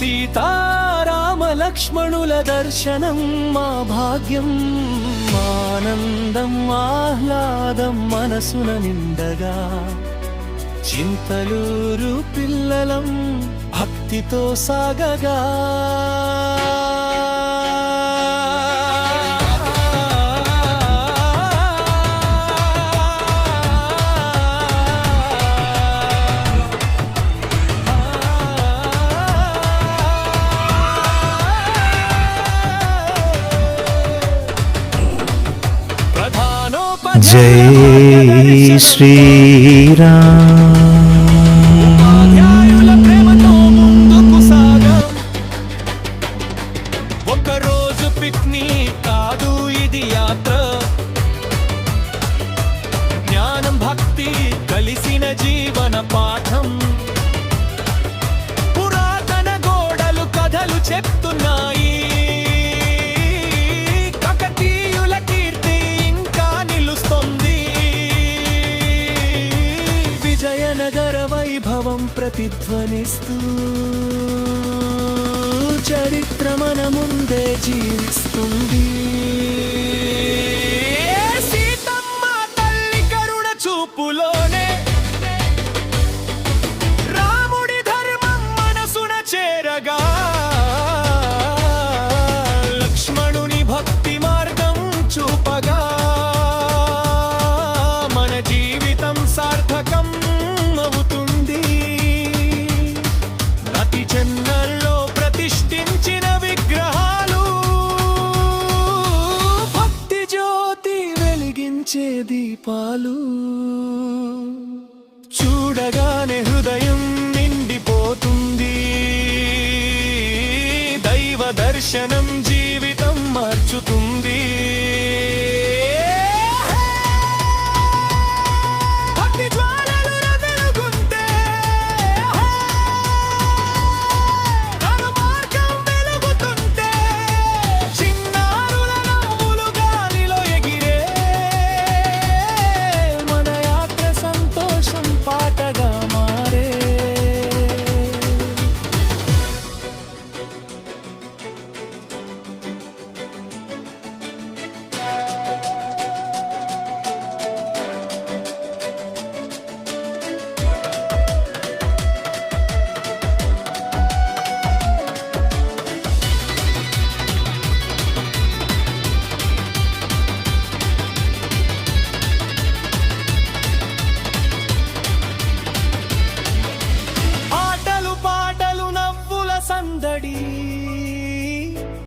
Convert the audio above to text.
సీతారామ లక్ష్మణుల దర్శనం మా భాగ్యం, ఆనందం ఆహ్లాదం మనసున నిండగా, చింతలూరు పిల్లలం భక్తితో సాగగా. జై శ్రీరామ్. ప్రేమతో ముందుకు సాగ, ఒకరోజు పిక్నిక్ కాదు ఇది యాత్ర, జ్ఞానం భక్తి కలిసిన జీవన పాఠం. పురాతన గోడలు కథలు చెప్తున్నాయి, విజయనగర వైభవం ప్రతిధ్వనిస్తూ చరిత్ర మన ముందే జీవిస్తుంది. సీతమ్మ తల్లి కరుణ చూపులోనే రాముడి ధర్మం మనసున చేరగా, లక్ష్మణుని భక్తి మార్గం చూపగా, మన జీవితం సార్థకం అవుతుంది. నది చెన్నల్లో ప్రతిష్ఠించిన విగ్రహాలు భక్తి జ్యోతి వెలిగించే దీపాలు, చూడగానే హృదయం నిండిపోతుంది. దైవ దర్శనం